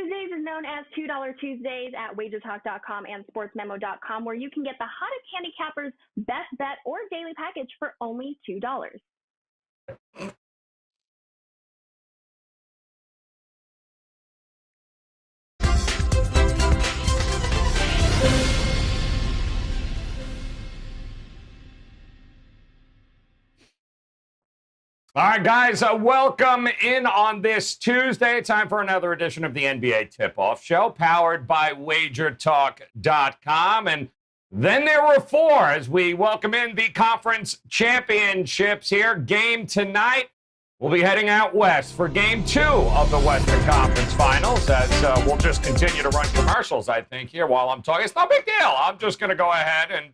Tuesdays is known as $2 Tuesdays at WagerTalk.com and SportsMemo.com, where you can get the hottest handicappers' best bet or daily package for only $2. All right, guys, welcome in on this Tuesday. Time for another edition of the NBA Tip-Off Show, powered by WagerTalk.com. And then there were four as we welcome in the conference championships here. Game tonight. We'll be heading out west for Game 2 of the Western Conference Finals, as we'll just continue to run commercials, I think, here while I'm talking. It's no big deal. I'm just going to go ahead and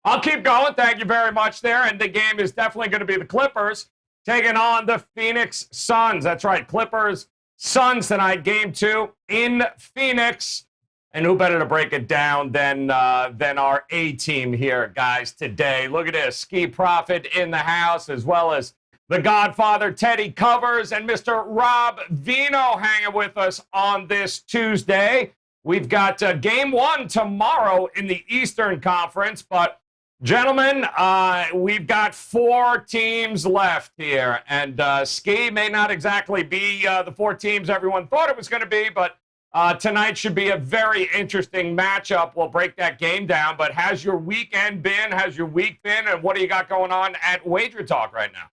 I'll keep going. Thank you very much there. And the game is definitely going to be the Clippers taking on the Phoenix Suns. That's right, Clippers, Suns tonight, Game 2 in Phoenix. And who better to break it down than our A-team here, guys, today. Look at this. Ski Prophet in the house, as well as the Godfather, Teddy Covers, and Mr. Rob Vino hanging with us on this Tuesday. We've got Game 1 tomorrow in the Eastern Conference, but gentlemen, we've got 4 teams left here, and Ski may not exactly be the 4 teams everyone thought it was going to be, but tonight should be a very interesting matchup. We'll break that game down, but how's your weekend been? How's your week been? And what do you got going on at Wager Talk right now?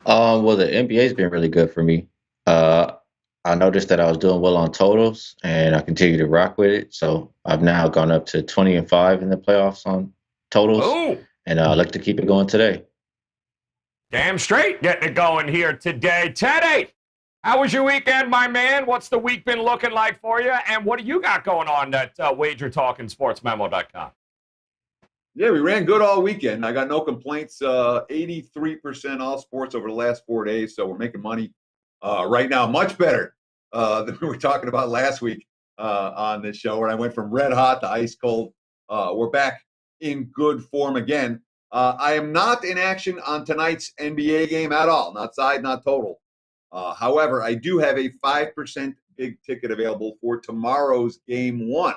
Well, the NBA's been really good for me. I noticed that I was doing well on totals, and I continue to rock with it. So I've now gone up to 20-5 in the playoffs on totals. Ooh. And I'd like to keep it going today. Damn straight getting it going here today. Teddy, how was your weekend, my man? What's the week been looking like for you? And what do you got going on at WagerTalk and SportsMemo.com? Yeah, we ran good all weekend. I got no complaints. 83% all sports over the last 4 days, so we're making money right now, much better than we were talking about last week on this show, where I went from red hot to ice cold. We're back in good form again. I am not in action on tonight's NBA game at all, not side, not total. However, I do have a 5% big ticket available for tomorrow's Game 1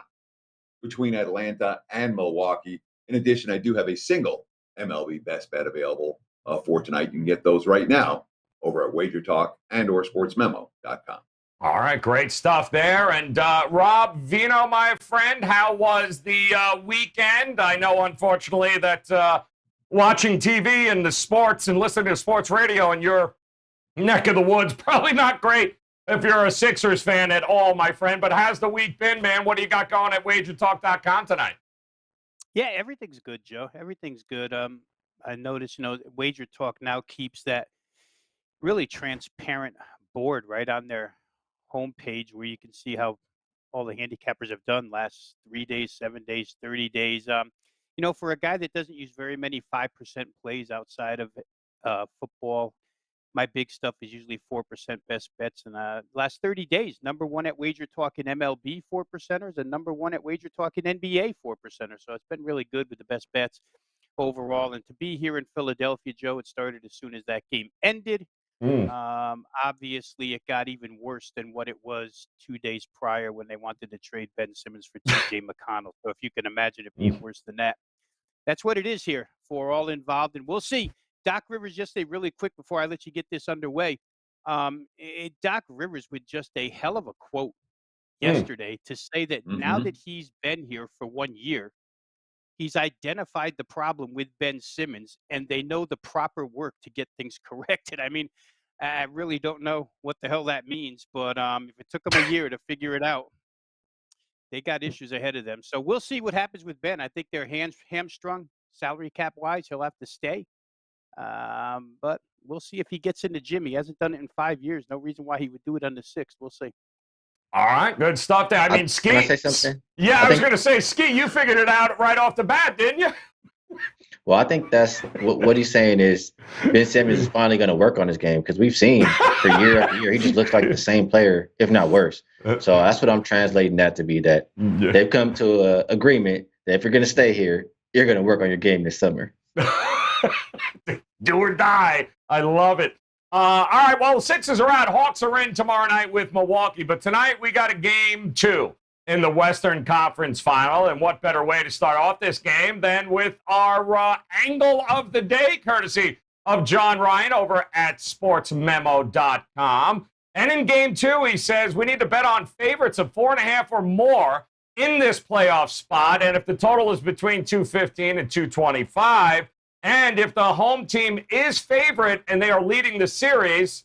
between Atlanta and Milwaukee. In addition, I do have a single MLB best bet available for tonight. You can get those right now over at WagerTalk and or SportsMemo.com. All right, great stuff there. And Rob Vino, my friend, how was the weekend? I know, unfortunately, that watching TV and the sports and listening to sports radio in your neck of the woods, probably not great if you're a Sixers fan at all, my friend. But how's the week been, man? What do you got going at WagerTalk.com tonight? Yeah, everything's good, Joe. Everything's good. I noticed, Wager Talk now keeps that really transparent board right on their homepage where you can see how all the handicappers have done last 3 days, 7 days, 30 days. For a guy that doesn't use very many 5% plays outside of football, my big stuff is usually 4% best bets. And last 30 days, number 1 at Wager Talk in MLB 4%ers and number 1 at Wager Talk in NBA 4%ers. So it's been really good with the best bets overall. And to be here in Philadelphia, Joe, it started as soon as that game ended. Obviously, it got even worse than what it was 2 days prior when they wanted to trade Ben Simmons for TJ McConnell. So if you can imagine it being worse than that, that's what it is here for all involved. And we'll see. Doc Rivers yesterday, really quick before I let you get this underway. Doc Rivers with just a hell of a quote yesterday to say that now that he's been here for 1 year, he's identified the problem with Ben Simmons, and they know the proper work to get things corrected. I mean, I really don't know what the hell that means, but if it took them a year to figure it out, they got issues ahead of them. So we'll see what happens with Ben. I think they're hamstrung salary cap wise. He'll have to stay. But we'll see if he gets in the gym. He hasn't done it in 5 years. No reason why he would do it on the 6th. We'll see. All right, good stuff there. I mean, Ski. Can I say something? Yeah, I was going to say, Ski, you figured it out right off the bat, didn't you? Well, I think that's what he's saying is Ben Simmons is finally going to work on his game, because we've seen for year after year, he just looks like the same player, if not worse. So that's what I'm translating that to be, that they've come to an agreement that if you're going to stay here, you're going to work on your game this summer. Do or die. I love it. All right, well, the Sixers are out. Hawks are in tomorrow night with Milwaukee. But tonight we got a game 2 in the Western Conference Final. And what better way to start off this game than with our angle of the day, courtesy of John Ryan over at sportsmemo.com. And in game 2, he says we need to bet on favorites of 4.5 or more in this playoff spot. And if the total is between 215 and 225, and if the home team is favorite and they are leading the series,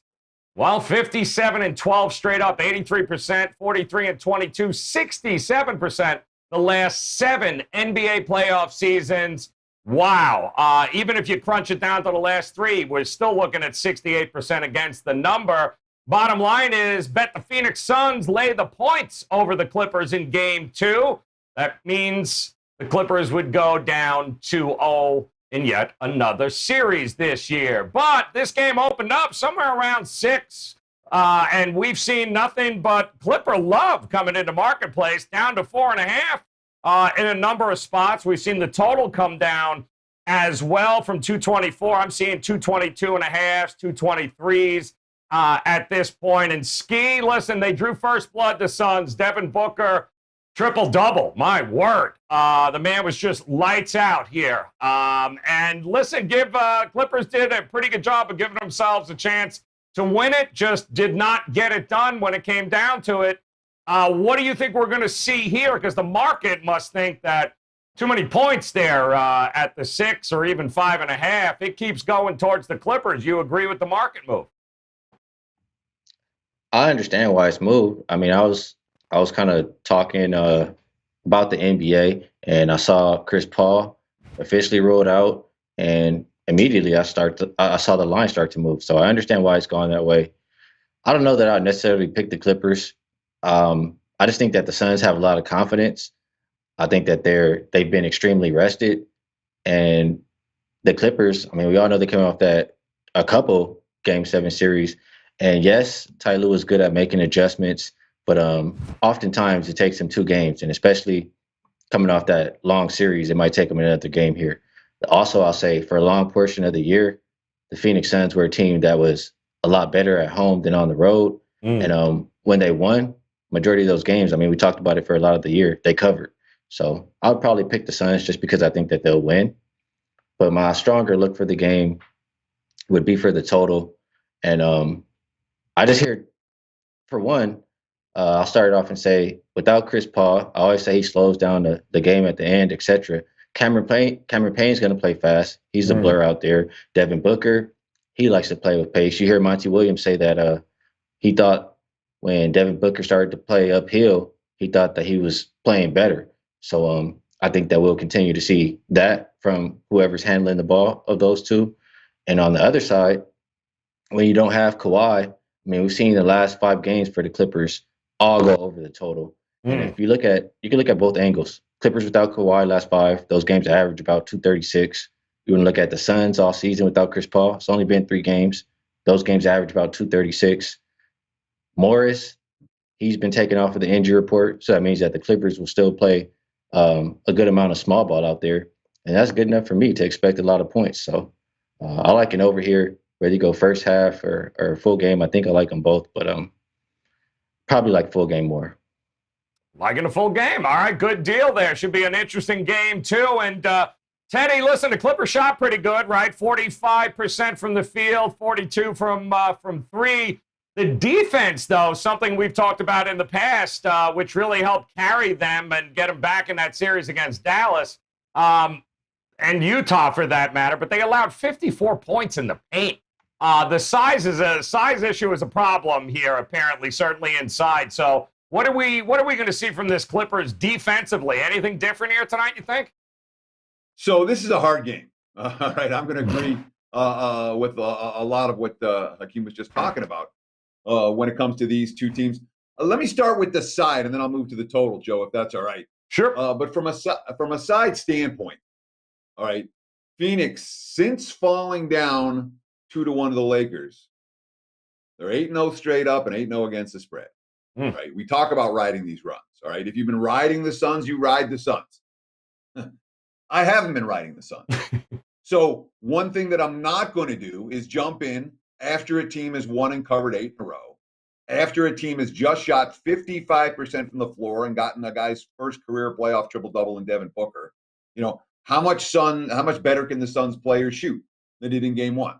well, 57-12 straight up, 83%, 43-22, 67% the last 7 NBA playoff seasons. Wow. Even if you crunch it down to the last 3, we're still looking at 68% against the number. Bottom line is bet the Phoenix Suns lay the points over the Clippers in game 2. That means the Clippers would go down 2-0 in yet another series this year. But this game opened up somewhere around 6, and we've seen nothing but Clipper love coming into marketplace, down to 4.5 in a number of spots. We've seen the total come down as well from 224. I'm seeing 222.5s, 223s at this point. And Ski, listen, they drew first blood, the Suns. Devin Booker, triple-double, my word. The man was just lights out here. And listen, Clippers did a pretty good job of giving themselves a chance to win it, just did not get it done when it came down to it. What do you think we're going to see here? Because the market must think that too many points there at the 6 or even 5.5. It keeps going towards the Clippers. You agree with the market move? I understand why it's moved. I mean, I was kind of talking about the NBA, and I saw Chris Paul officially rolled out, and immediately I saw the line start to move. So I understand why it's gone that way. I don't know that I necessarily pick the Clippers. I just think that the Suns have a lot of confidence. I think that they've been extremely rested, and the Clippers, I mean, we all know they came off that a couple Game 7 series, and yes, Ty Lue is good at making adjustments. But oftentimes it takes them 2 games, and especially coming off that long series, it might take them another game here. Also, I'll say for a long portion of the year, the Phoenix Suns were a team that was a lot better at home than on the road. And when they won, majority of those games, I mean, we talked about it for a lot of the year, they covered. So I would probably pick the Suns just because I think that they'll win. But my stronger look for the game would be for the total. And I just hear, for one, I'll start it off and say, without Chris Paul, I always say he slows down the game at the end, etc. Cameron Payne's going to play fast. He's the blur out there. Devin Booker, he likes to play with pace. You hear Monty Williams say that he thought when Devin Booker started to play uphill, he thought that he was playing better. So I think that we'll continue to see that from whoever's handling the ball of those two. And on the other side, when you don't have Kawhi, I mean, we've seen the last 5 games for the Clippers all go over the total. And if you can look at both angles. Clippers without Kawhi last 5, those games average about 236. You want to look at the Suns all season without Chris Paul. It's only been 3 games. Those games average about 236. Morris, he's been taken off of the injury report, so that means that the Clippers will still play a good amount of small ball out there, and that's good enough for me to expect a lot of points. So I like an over here, whether you go first half or full game. I think I like them both, but probably like full game more. Liking a full game. All right, good deal there. Should be an interesting game, too. And, Teddy, listen, the Clippers shot pretty good, right? 45% from the field, 42 from 3. The defense, though, something we've talked about in the past, which really helped carry them and get them back in that series against Dallas and Utah, for that matter. But they allowed 54 points in the paint. The size issue is a problem here, apparently, certainly inside. So what are we going to see from this Clippers defensively? Anything different here tonight, you think? So this is a hard game. All right, I'm going to agree with a lot of what Hakeem was just talking about when it comes to these two teams. Let me start with the side, and then I'll move to the total, Joe, if that's all right. Sure. But from a side standpoint, all right, Phoenix, since falling down 2-1 to the Lakers, they're 8-0 straight up and 8-0 against the spread. Right? We talk about riding these runs. All right, if you've been riding the Suns, you ride the Suns. I haven't been riding the Suns. So one thing that I'm not going to do is jump in after a team has won and covered 8 in a row, after a team has just shot 55% from the floor and gotten a guy's first career playoff triple-double in Devin Booker, how much better can the Suns players shoot than they did in game 1?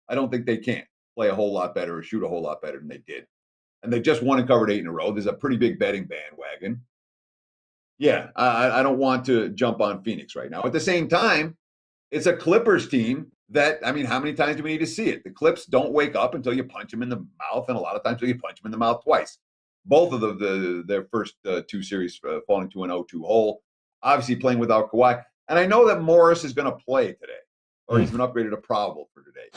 I don't think they can play a whole lot better or shoot a whole lot better than they did. And they just won and covered 8 in a row. There's a pretty big betting bandwagon. Yeah, I don't want to jump on Phoenix right now. At the same time, it's a Clippers team that, how many times do we need to see it? The Clips don't wake up until you punch them in the mouth, and a lot of times you punch them in the mouth twice. Both of their first 2 series falling to an 0-2 hole. Obviously playing without Kawhi. And I know that Morris is going to play today, or he's been upgraded to probable for today.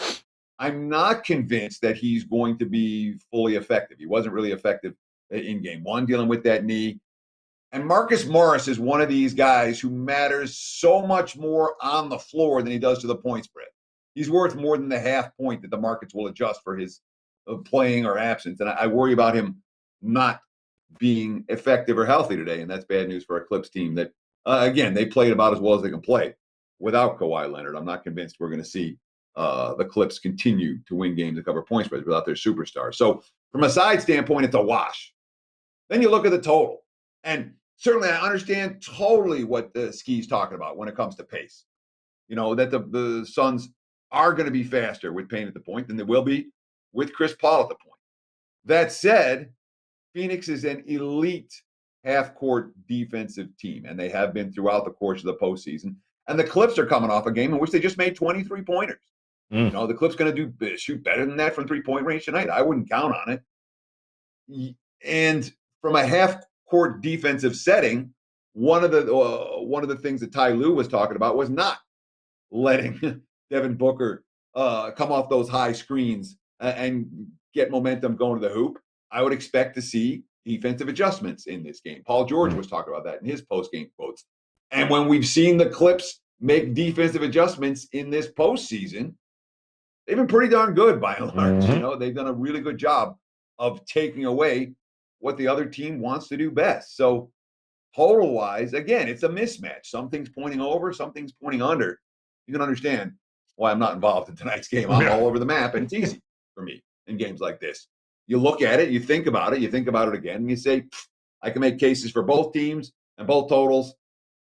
I'm not convinced that he's going to be fully effective. He wasn't really effective in game 1 dealing with that knee. And Marcus Morris is one of these guys who matters so much more on the floor than he does to the point spread. He's worth more than the half point that the markets will adjust for his playing or absence. And I worry about him not being effective or healthy today. And that's bad news for a Clips team that, again, they played about as well as they can play without Kawhi Leonard. I'm not convinced we're going to see the Clips continue to win games and cover point spreads without their superstar. So from a side standpoint, it's a wash. Then you look at the total. And certainly I understand totally what the Ski's talking about when it comes to pace. That the Suns are going to be faster with Payne at the point than they will be with Chris Paul at the point. That said, Phoenix is an elite half-court defensive team, and they have been throughout the course of the postseason. And the Clips are coming off a game in which they just made 23-pointers. The Clips going to shoot better than that from three-point range tonight. I wouldn't count on it. And from a half-court defensive setting, one of the things that Ty Lue was talking about was not letting Devin Booker come off those high screens and get momentum going to the hoop. I would expect to see defensive adjustments in this game. Paul George was talking about that in his post-game quotes. And when we've seen the Clips make defensive adjustments in this postseason, they've been pretty darn good by and large. They've done a really good job of taking away what the other team wants to do best. So total-wise, again, it's a mismatch. Some things pointing over, some things pointing under. You can understand why I'm not involved in tonight's game. I'm all over the map, and it's easy for me in games like this. You look at it, you think about it again, and you say, I can make cases for both teams and both totals.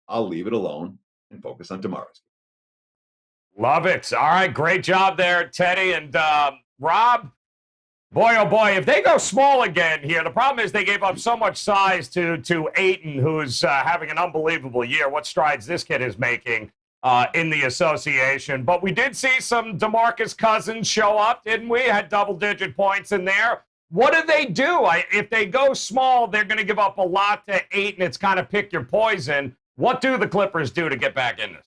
I'll leave it alone and focus on tomorrow's game. Love it. All right, great job there, Teddy. And Rob, boy, oh boy, if they go small again here, the problem is they gave up so much size to Ayton, who's having an unbelievable year. What strides this kid is making in the association. But we did see some DeMarcus Cousins show up, didn't we? Had double-digit points in there. What do they do? If they go small, they're going to give up a lot to Ayton. It's kind of pick your poison. What do the Clippers do to get back in this?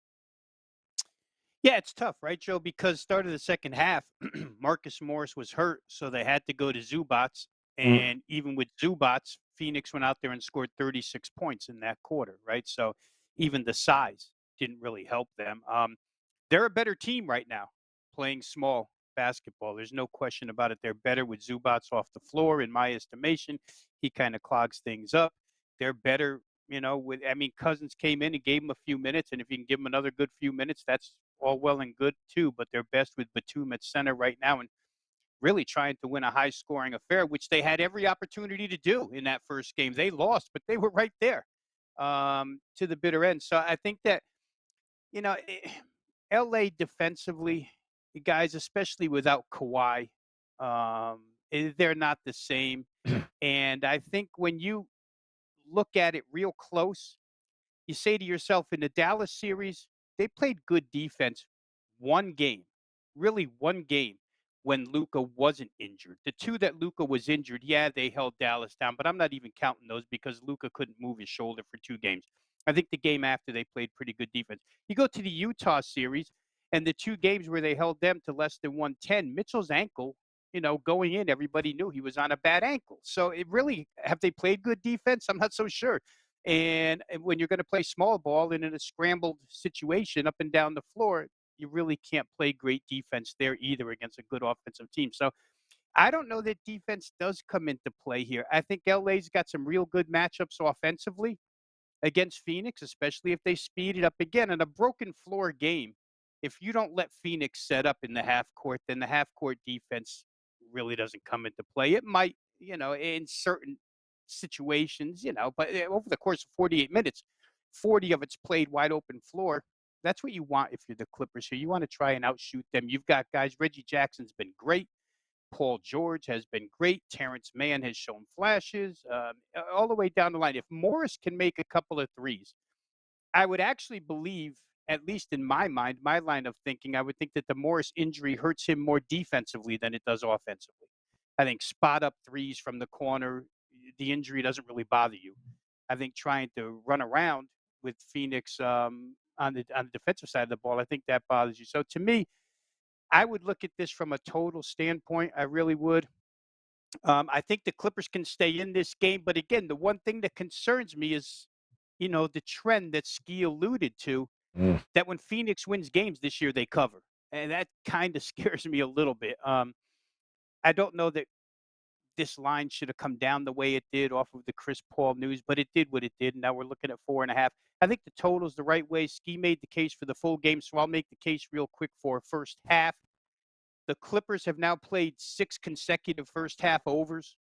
Yeah, it's tough, right, Joe? Because start of the second half, Marcus Morris was hurt, so they had to go to Zubats. And even with Zubats, Phoenix went out there and scored 36 points in that quarter, right? So even the size didn't really help them. They're a better team right now playing small basketball. There's no question about it. They're better with Zubats off the floor, in my estimation. He kind of clogs things up. They're better, Cousins came in and gave him a few minutes, and if you can give him another good few minutes, that's all well and good too. But they're best with Batum at center right now and really trying to win a high-scoring affair, which they had every opportunity to do in that first game. They lost, but they were right there to the bitter end. So I think that, L.A. defensively, the guys, especially without Kawhi, they're not the same. And I think when you look at it real close, you say to yourself, in the Dallas series, they played good defense one game, when Luka wasn't injured. The two that Luka was injured, yeah, they held Dallas down, but I'm not even counting those because Luka couldn't move his shoulder for 2 games. I think the game after, they played pretty good defense. You go to the Utah series, and the 2 games where they held them to less than 110, Mitchell's ankle, going in, everybody knew he was on a bad ankle. So have they played good defense? I'm not so sure. And when you're going to play small ball and in a scrambled situation up and down the floor, you really can't play great defense there either against a good offensive team. So I don't know that defense does come into play here. I think LA's got some real good matchups offensively against Phoenix, especially if they speed it up again. In a broken floor game, if you don't let Phoenix set up in the half court, then the half court defense really doesn't come into play. It might, in certain situations, but over the course of 48 minutes, 40 of it's played wide open floor. That's what you want if you're the Clippers here. You want to try and outshoot them. You've got guys. Reggie Jackson's been great. Paul George has been great. Terrence Mann has shown flashes all the way down the line. If Morris can make a couple of threes, I would actually believe, at least in my mind, my line of thinking, I would think that the Morris injury hurts him more defensively than it does offensively. I think spot up threes from the corner, the injury doesn't really bother you. I think trying to run around with Phoenix on the defensive side of the ball, I think that bothers you. So to me, I would look at this from a total standpoint. I really would. I think the Clippers can stay in this game. But again, the one thing that concerns me is, the trend that Ski alluded to, that when Phoenix wins games this year, they cover. And that kind of scares me a little bit. I don't know that this line should have come down the way it did off of the Chris Paul news, but it did what it did. And now we're looking at 4.5. I think the total's the right way. Ski made the case for the full game, so I'll make the case real quick for first half. The Clippers have now played 6 consecutive first half overs.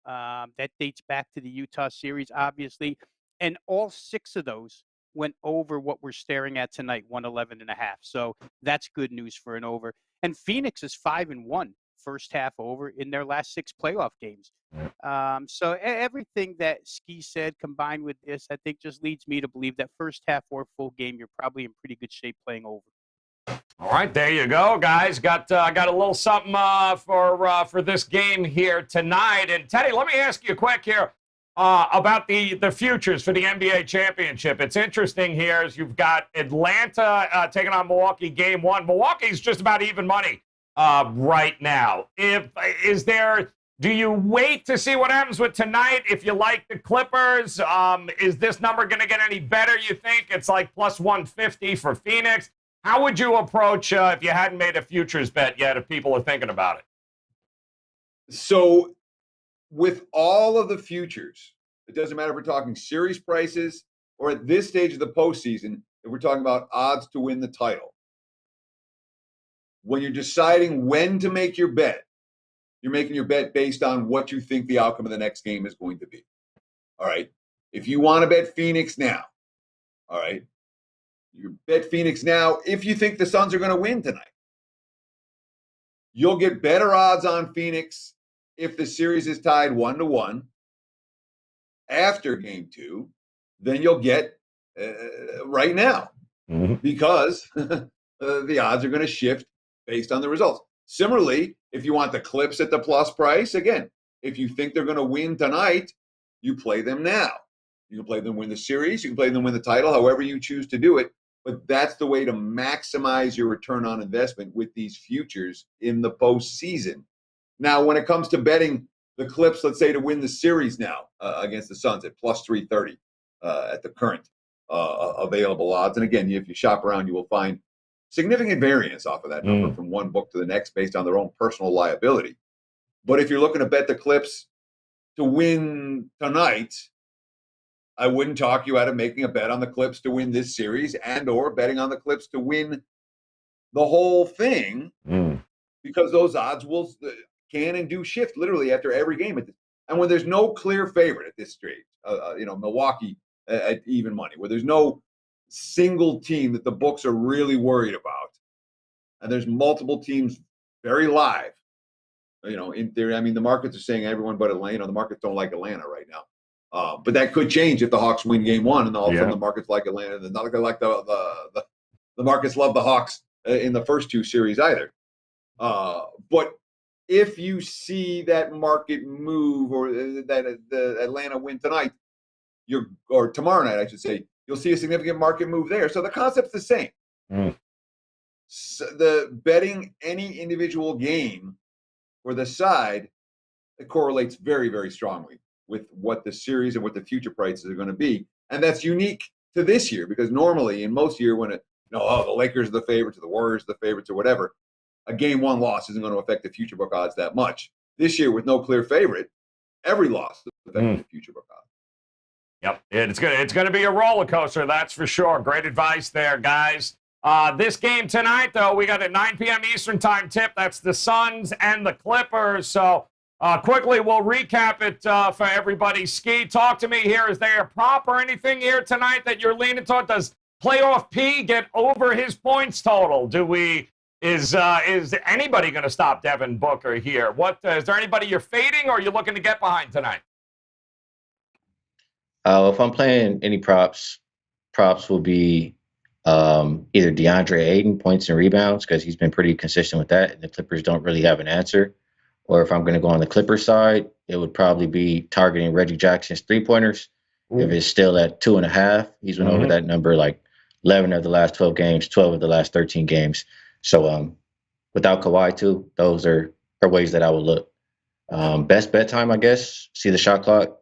That dates back to the Utah series, obviously. And all 6 of those went over what we're staring at tonight, 111.5. So that's good news for an over. And Phoenix is 5-1 first half over in their last 6 playoff games. So everything that Ski said combined with this, I think just leads me to believe that first half or full game, you're probably in pretty good shape playing over. All right, there you go, guys. Got a little something for this game here tonight. And Teddy, let me ask you quick here about the futures for the NBA championship. It's interesting here as you've got Atlanta taking on Milwaukee game 1. Milwaukee's just about even money right now. Do you wait to see what happens with tonight if you like the Clippers? Is this number going to get any better, you think? It's like plus 150 for Phoenix. How would you approach if you hadn't made a futures bet yet, if people are thinking about it? So with all of the futures, it doesn't matter if we're talking series prices or at this stage of the postseason, if we're talking about odds to win the title. When you're deciding when to make your bet, you're making your bet based on what you think the outcome of the next game is going to be. All right. If you want to bet Phoenix now, all right, you bet Phoenix now if you think the Suns are going to win tonight. You'll get better odds on Phoenix if the series is tied 1-1 after game 2 than you'll get right now, because the odds are going to shift based on the results. Similarly, if you want the Clips at the plus price, again, if you think they're going to win tonight, you play them now. You can play them win the series. You can play them win the title, however you choose to do it. But that's the way to maximize your return on investment with these futures in the postseason. Now, when it comes to betting the Clips, let's say to win the series now against the Suns at plus 330 at the current available odds. And again, if you shop around, you will find significant variance off of that number from one book to the next based on their own personal liability. But if you're looking to bet the Clips to win tonight, I wouldn't talk you out of making a bet on the Clips to win this series and or betting on the Clips to win the whole thing, because those odds can and do shift literally after every game. And when there's no clear favorite at this stage, Milwaukee at even money, where there's no single team that the books are really worried about, and there's multiple teams very live, in theory. I mean, the markets are saying everyone but Atlanta. The markets don't like Atlanta right now. But that could change if the Hawks win game 1 and all of a sudden the markets like Atlanta. They're not going to like the markets love the Hawks in the first 2 series either. But if you see that market move or that the Atlanta win tonight, or tomorrow night, I should say, you'll see a significant market move there. So the concept's the same. So the betting any individual game for the side, it correlates very, very strongly with what the series and what the future prices are going to be. And that's unique to this year, because normally in most year when the Lakers are the favorites or the Warriors are the favorites or whatever, a game 1 loss isn't going to affect the future book odds that much. This year with no clear favorite, every loss is affecting the future book odds. Yep, it's gonna be a roller coaster, that's for sure. Great advice there, guys. This game tonight, though, we got a 9 p.m. Eastern time tip. That's the Suns and the Clippers. So quickly, we'll recap it for everybody. Ski, talk to me here. Is there a prop or anything here tonight that you're leaning toward? Does playoff P get over his points total? Is anybody going to stop Devin Booker here? Is there anybody you're fading, or are you looking to get behind tonight? If I'm playing any props will be either DeAndre Ayton points and rebounds, because he's been pretty consistent with that, and the Clippers don't really have an answer. Or if I'm going to go on the Clippers side, it would probably be targeting Reggie Jackson's 3-pointers. If it's still at 2.5, he's went over that number like 11 of the last 12 games, 12 of the last 13 games. So without Kawhi too, those are ways that I would look. Best bet time, I guess, see the shot clock.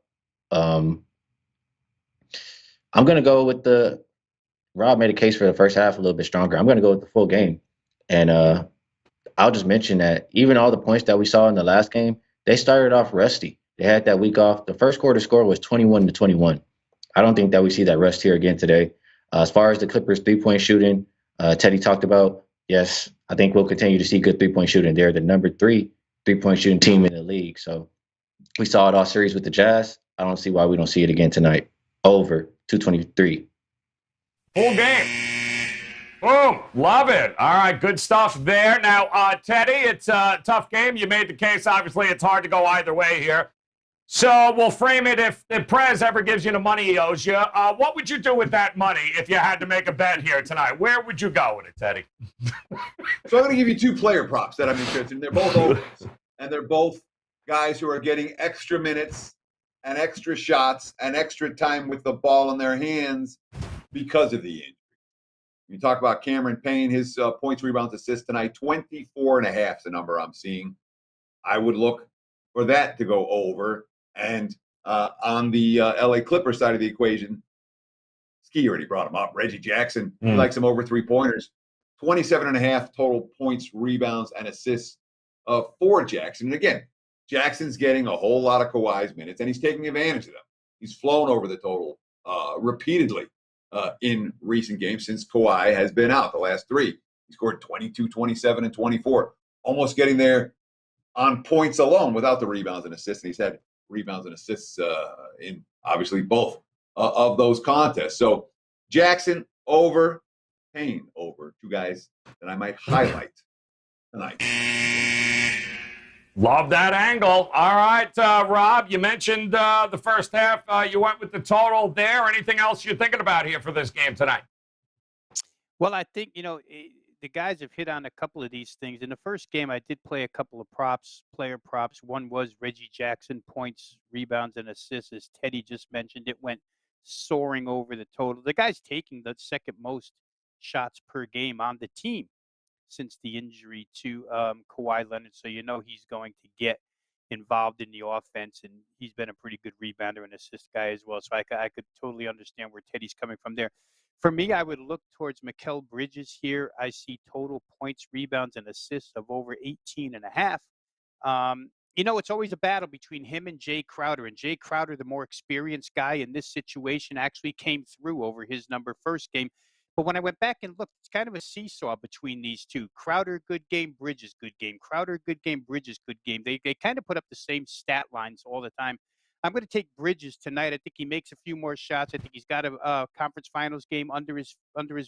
I'm going to go with Rob made a case for the first half a little bit stronger. I'm going to go with the full game. And I'll just mention that even all the points that we saw in the last game, they started off rusty. They had that week off. The first quarter score was 21-21. I don't think that we see that rust here again today. As far as the Clippers 3-point shooting, Teddy talked about, yes, I think we'll continue to see good 3-point shooting. They're the number 3 3-point shooting team in the league. So we saw it all series with the Jazz. I don't see why we don't see it again tonight. Over 223. Full game. Boom. Love it. All right. Good stuff there. Now, Teddy, it's a tough game. You made the case. Obviously, it's hard to go either way here. So we'll frame it if Prez ever gives you the money he owes you. What would you do with that money if you had to make a bet here tonight? Where would you go with it, Teddy? So I'm going to give you 2 player props that I'm interested in. They're both opens, and they're both guys who are getting extra minutes and extra shots and extra time with the ball in their hands because of the injury. You talk about Cameron Payne, his points, rebounds, assists tonight, 24.5 is the number I'm seeing. I would look for that to go over. And on the LA Clippers side of the equation, Ski already brought him up. Reggie Jackson, he likes him over 3-pointers. 27.5 total points, rebounds, and assists for Jackson. And again, Jackson's getting a whole lot of Kawhi's minutes, and he's taking advantage of them. He's flown over the total repeatedly in recent games since Kawhi has been out, the last 3. He scored 22, 27, and 24, almost getting there on points alone without the rebounds and assists. And he's had rebounds and assists in obviously both of those contests. So Jackson over, Payne over, 2 guys that I might highlight tonight. Love that angle. All right, Rob, you mentioned the first half. You went with the total there. Anything else you're thinking about here for this game tonight? Well, I think, the guys have hit on a couple of these things. In the first game, I did play a couple of player props. One was Reggie Jackson, points, rebounds, and assists. As Teddy just mentioned, it went soaring over the total. The guy's taking the second most shots per game on the team since the injury to Kawhi Leonard. So he's going to get involved in the offense, and he's been a pretty good rebounder and assist guy as well. So I could totally understand where Teddy's coming from there. For me, I would look towards Mikal Bridges here. I see total points, rebounds, and assists of over 18.5. It's always a battle between him and Jay Crowder. And Jay Crowder, the more experienced guy in this situation, actually came through over his number first game. But when I went back and looked, it's kind of a seesaw between these two. Crowder, good game. Bridges, good game. Crowder, good game. Bridges, good game. They kind of put up the same stat lines all the time. I'm going to take Bridges tonight. I think he makes a few more shots. I think he's got a conference finals game under his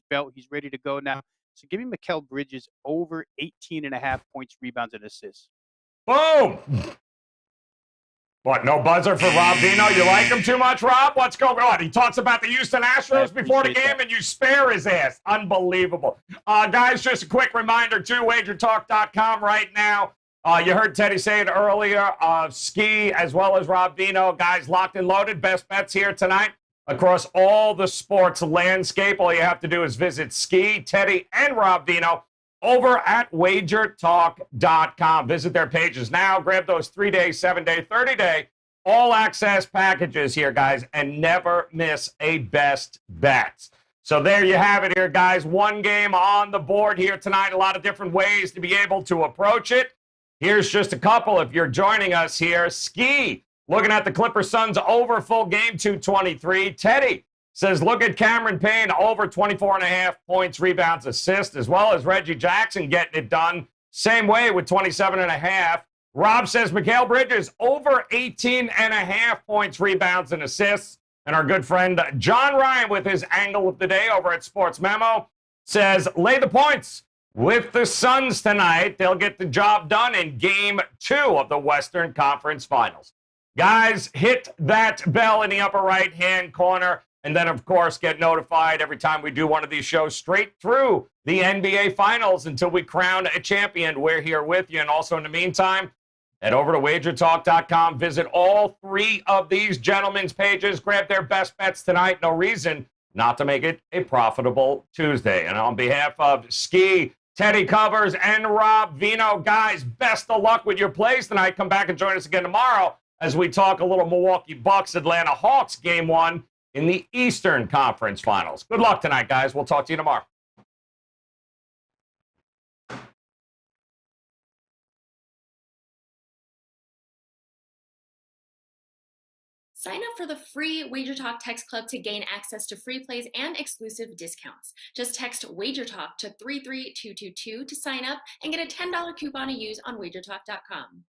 belt. He's ready to go now. So give me Mikal Bridges over 18.5 points, rebounds, and assists. Boom! What, no buzzer for Rob Vino? You like him too much, Rob? What's going on? He talks about the Houston Astros before the game, and you spare his ass. Unbelievable. Guys, just a quick reminder, too, WagerTalk.com right now. You heard Teddy say it earlier. Ski, as well as Rob Vino. Guys, locked and loaded. Best bets here tonight across all the sports landscape. All you have to do is visit Ski, Teddy, and Rob Vino over at WagerTalk.com. Visit their pages now. Grab those 3-day, 7-day, 30-day all-access packages here, guys, and never miss a best bets. So there you have it here, guys. One game on the board here tonight. A lot of different ways to be able to approach it. Here's just a couple if you're joining us here. Ski, looking at the Clippers Suns over full game, 223. Teddy, says, look at Cameron Payne, over 24.5 points, rebounds, assists, as well as Reggie Jackson getting it done. Same way with 27.5. Rob says, Mikal Bridges, over 18.5 points, rebounds, and assists. And our good friend John Ryan, with his angle of the day over at Sports Memo, says, lay the points with the Suns tonight. They'll get the job done in Game 2 of the Western Conference Finals. Guys, hit that bell in the upper right-hand corner. And then, of course, get notified every time we do one of these shows straight through the NBA Finals until we crown a champion. We're here with you. And also, in the meantime, head over to WagerTalk.com. Visit all 3 of these gentlemen's pages. Grab their best bets tonight. No reason not to make it a profitable Tuesday. And on behalf of Ski, Teddy Covers, and Rob Vino, guys, best of luck with your plays tonight. Come back and join us again tomorrow as we talk a little Milwaukee Bucks, Atlanta Hawks, Game 1 in the Eastern Conference Finals. Good luck tonight, guys. We'll talk to you tomorrow. Sign up for the free WagerTalk Text Club to gain access to free plays and exclusive discounts. Just text WagerTalk to 33222 to sign up and get a $10 coupon to use on WagerTalk.com.